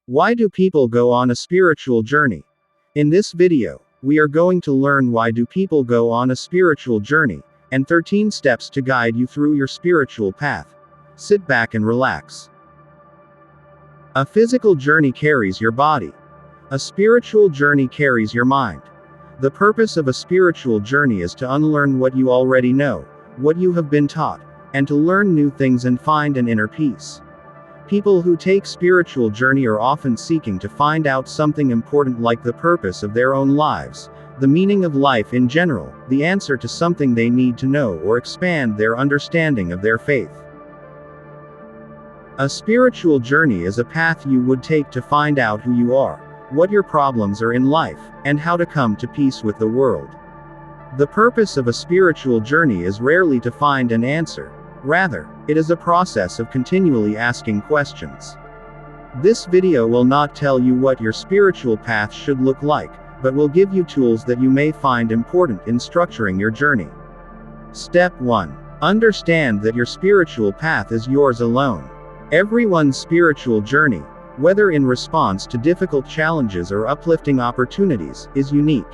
Why do people go on a spiritual journey? In this video, we are going to learn why do people go on a spiritual journey, and 13 steps to guide you through your spiritual path. Sit back and relax. A physical journey carries your body. A spiritual journey carries your mind. The purpose of a spiritual journey is to unlearn what you already know, what you have been taught, and to learn new things and find an inner peace. People who take spiritual journey are often seeking to find out something important, like the purpose of their own lives, the meaning of life in general, the answer to something they need to know, or expand their understanding of their faith. A spiritual journey is a path you would take to find out who you are, what your problems are in life, and how to come to peace with the world. The purpose of a spiritual journey is rarely to find an answer. Rather, it is a process of continually asking questions. This video will not tell you what your spiritual path should look like, but will give you tools that you may find important in structuring your journey. Step 1. Understand that your spiritual path is yours alone. Everyone's spiritual journey, whether in response to difficult challenges or uplifting opportunities, is unique.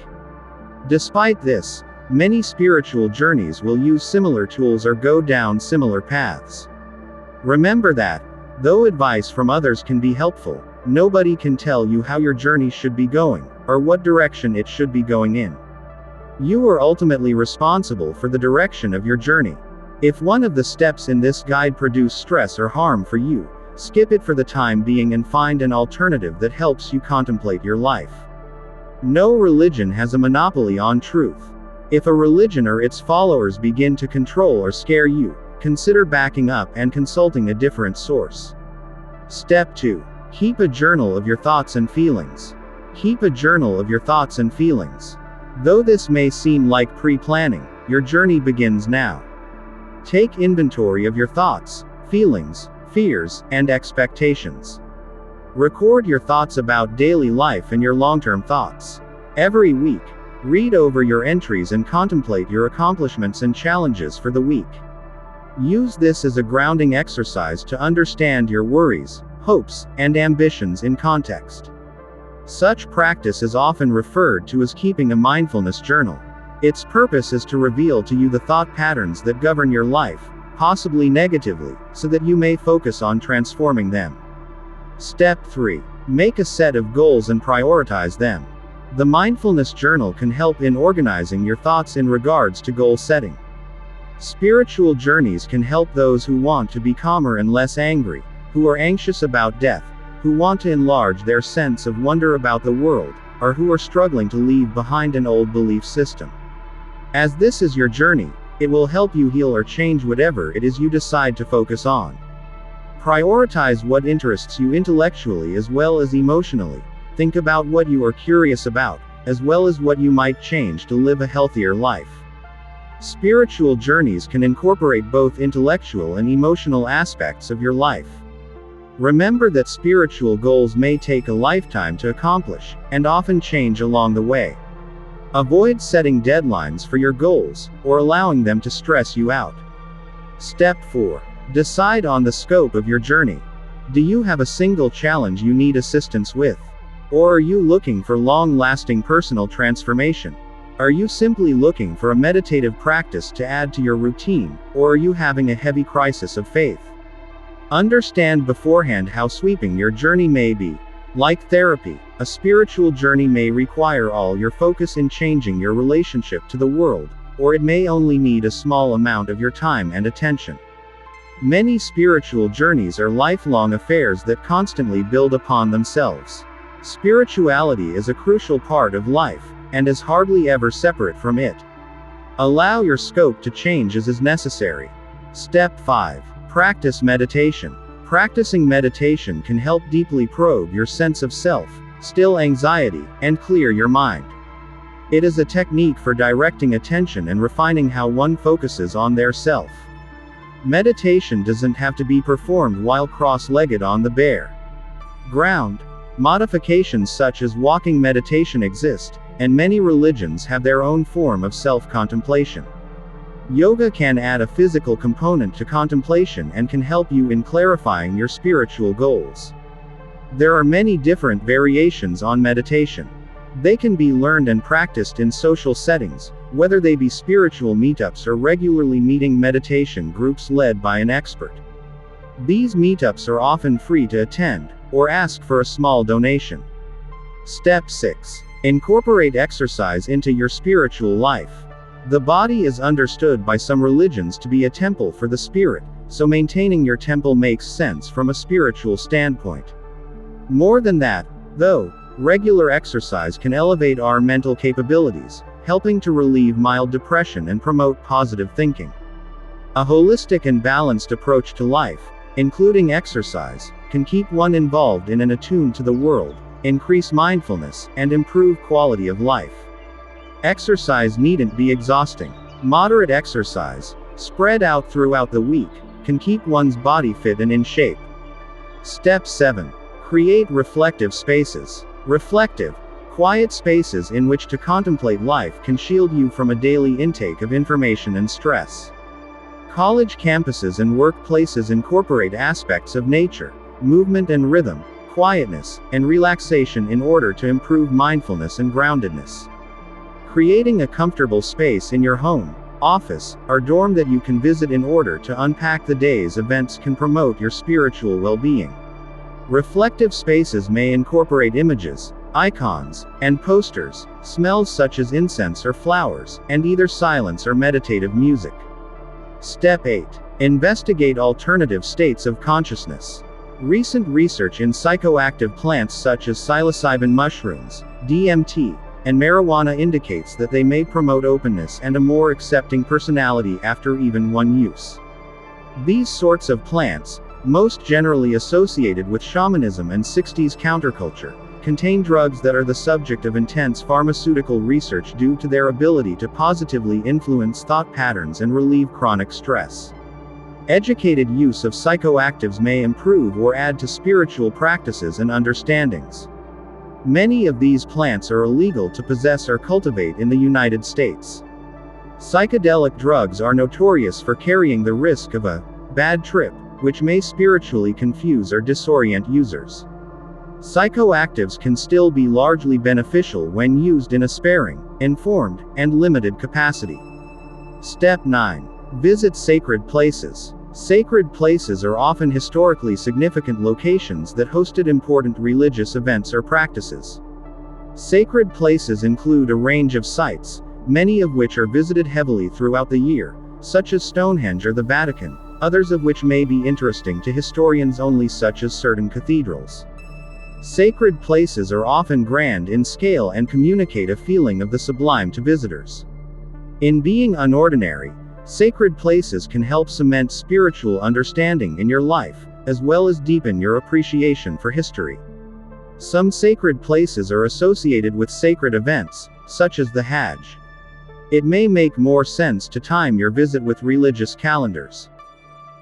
Despite this, many spiritual journeys will use similar tools or go down similar paths. Remember that, though advice from others can be helpful, nobody can tell you how your journey should be going, or what direction it should be going in. You are ultimately responsible for the direction of your journey. If one of the steps in this guide produce stress or harm for you, skip it for the time being and find an alternative that helps you contemplate your life. No religion has a monopoly on truth. If a religion or its followers begin to control or scare you, consider backing up and consulting a different source. Step 2. Keep a journal of your thoughts and feelings. Keep a journal of your thoughts and feelings. Though this may seem like pre-planning, your journey begins now. Take inventory of your thoughts, feelings, fears, and expectations. Record your thoughts about daily life and your long-term thoughts. Every week, read over your entries and contemplate your accomplishments and challenges for the week. Use this as a grounding exercise to understand your worries, hopes, and ambitions in context. Such practice is often referred to as keeping a mindfulness journal. Its purpose is to reveal to you the thought patterns that govern your life, possibly negatively, so that you may focus on transforming them. Step 3. Make a set of goals and prioritize them. The mindfulness journal can help in organizing your thoughts in regards to goal setting. Spiritual journeys can help those who want to be calmer and less angry, who are anxious about death, who want to enlarge their sense of wonder about the world, or who are struggling to leave behind an old belief system. As this is your journey, it will help you heal or change whatever it is you decide to focus on. Prioritize what interests you intellectually as well as emotionally. Think about what you are curious about, as well as what you might change to live a healthier life. Spiritual journeys can incorporate both intellectual and emotional aspects of your life. Remember that spiritual goals may take a lifetime to accomplish, and often change along the way. Avoid setting deadlines for your goals, or allowing them to stress you out. Step 4. Decide on the scope of your journey. Do you have a single challenge you need assistance with? Or are you looking for long-lasting personal transformation? Are you simply looking for a meditative practice to add to your routine, or are you having a heavy crisis of faith? Understand beforehand how sweeping your journey may be. Like therapy, a spiritual journey may require all your focus in changing your relationship to the world, or it may only need a small amount of your time and attention. Many spiritual journeys are lifelong affairs that constantly build upon themselves. Spirituality is a crucial part of life, and is hardly ever separate from it. Allow your scope to change as is necessary. Step 5. Practice meditation. Practicing meditation can help deeply probe your sense of self, still anxiety, and clear your mind. It is a technique for directing attention and refining how one focuses on their self. Meditation doesn't have to be performed while cross-legged on the bare ground. Modifications such as walking meditation exist, and many religions have their own form of self-contemplation. Yoga can add a physical component to contemplation and can help you in clarifying your spiritual goals. There are many different variations on meditation. They can be learned and practiced in social settings, whether they be spiritual meetups or regularly meeting meditation groups led by an expert. These meetups are often free to attend, or ask for a small donation. Step 6. Incorporate exercise into your spiritual life. The body is understood by some religions to be a temple for the spirit, so maintaining your temple makes sense from a spiritual standpoint. More than that, though, regular exercise can elevate our mental capabilities, helping to relieve mild depression and promote positive thinking. A holistic and balanced approach to life, including exercise, can keep one involved in and attuned to the world, increase mindfulness, and improve quality of life. Exercise needn't be exhausting. Moderate exercise, spread out throughout the week, can keep one's body fit and in shape. Step 7. Create reflective spaces. Reflective, quiet spaces in which to contemplate life can shield you from a daily intake of information and stress. College campuses and workplaces incorporate aspects of nature, movement and rhythm, quietness, and relaxation in order to improve mindfulness and groundedness. Creating a comfortable space in your home, office, or dorm that you can visit in order to unpack the day's events can promote your spiritual well-being. Reflective spaces may incorporate images, icons, and posters, smells such as incense or flowers, and either silence or meditative music. Step 8. Investigate alternative states of consciousness. Recent research in psychoactive plants such as psilocybin mushrooms, DMT, and marijuana indicates that they may promote openness and a more accepting personality after even one use. These sorts of plants, most generally associated with shamanism and 60s counterculture, contain drugs that are the subject of intense pharmaceutical research due to their ability to positively influence thought patterns and relieve chronic stress. Educated use of psychoactives may improve or add to spiritual practices and understandings. Many of these plants are illegal to possess or cultivate in the United States. Psychedelic drugs are notorious for carrying the risk of a bad trip, which may spiritually confuse or disorient users. Psychoactives can still be largely beneficial when used in a sparing, informed, and limited capacity. Step 9. Visit sacred places. Sacred places are often historically significant locations that hosted important religious events or practices. Sacred places include a range of sites, many of which are visited heavily throughout the year, such as Stonehenge or the Vatican, others of which may be interesting to historians only, such as certain cathedrals. Sacred places are often grand in scale and communicate a feeling of the sublime to visitors. In being unordinary, sacred places can help cement spiritual understanding in your life, as well as deepen your appreciation for history. Some sacred places are associated with sacred events, such as the Hajj. It may make more sense to time your visit with religious calendars.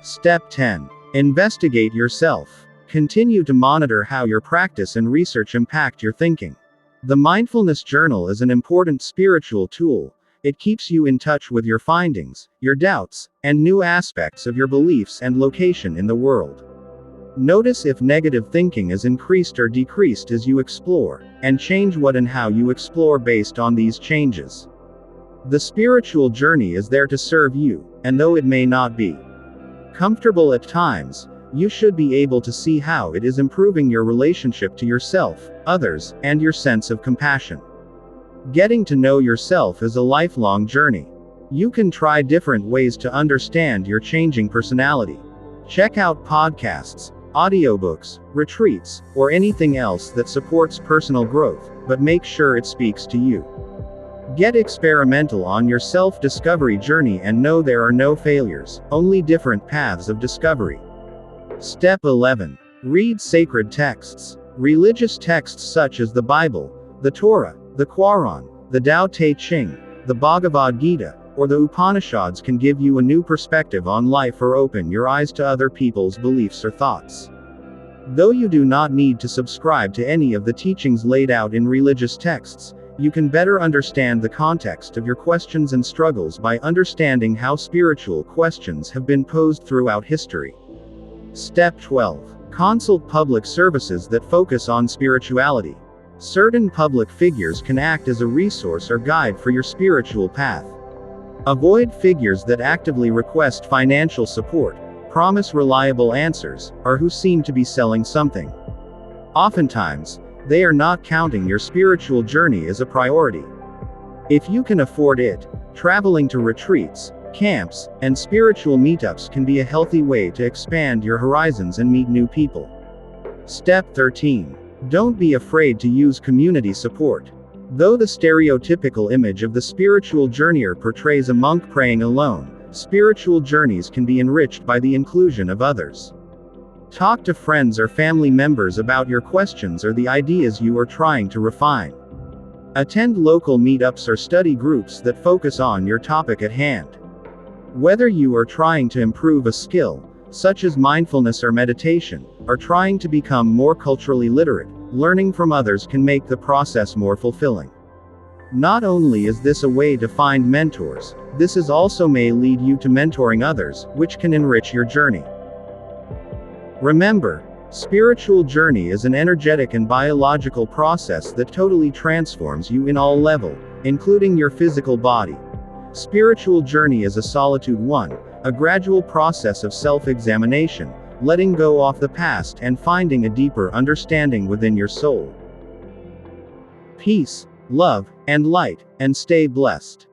Step 10. Investigate yourself. Continue to monitor how your practice and research impact your thinking. The mindfulness journal is an important spiritual tool. It keeps you in touch with your findings, your doubts, and new aspects of your beliefs and location in the world. Notice if negative thinking is increased or decreased as you explore, and change what and how you explore based on these changes. The spiritual journey is there to serve you, and though it may not be comfortable at times, you should be able to see how it is improving your relationship to yourself, others, and your sense of compassion. Getting to know yourself is a lifelong journey. You can try different ways to understand your changing personality. Check out podcasts, audiobooks, retreats, or anything else that supports personal growth, but make sure it speaks to you. Get experimental on your self-discovery journey and know there are no failures, only different paths of discovery. Step 11. Read sacred texts. Religious texts such as the Bible, the Torah, the Quran, the Tao Te Ching, the Bhagavad Gita, or the Upanishads can give you a new perspective on life or open your eyes to other people's beliefs or thoughts. Though you do not need to subscribe to any of the teachings laid out in religious texts, you can better understand the context of your questions and struggles by understanding how spiritual questions have been posed throughout history. Step 12. Consult public services that focus on spirituality. Certain public figures can act as a resource or guide for your spiritual path. Avoid figures that actively request financial support, promise reliable answers, or who seem to be selling something. Oftentimes, they are not counting your spiritual journey as a priority. If you can afford it, traveling to retreats, camps, and spiritual meetups can be a healthy way to expand your horizons and meet new people. Step 13. Don't be afraid to use community support. Though the stereotypical image of the spiritual journeyer portrays a monk praying alone, spiritual journeys can be enriched by the inclusion of others. Talk to friends or family members about your questions or the ideas you are trying to refine. Attend local meetups or study groups that focus on your topic at hand. Whether you are trying to improve a skill, such as mindfulness or meditation, or trying to become more culturally literate, learning from others can make the process more fulfilling. Not only is this a way to find mentors, this is also may lead you to mentoring others, which can enrich your journey. Remember, spiritual journey is an energetic and biological process that totally transforms you in all level, including your physical body. Spiritual journey is a solitude one, a gradual process of self-examination, letting go of the past and finding a deeper understanding within your soul. Peace, love, and light, and stay blessed.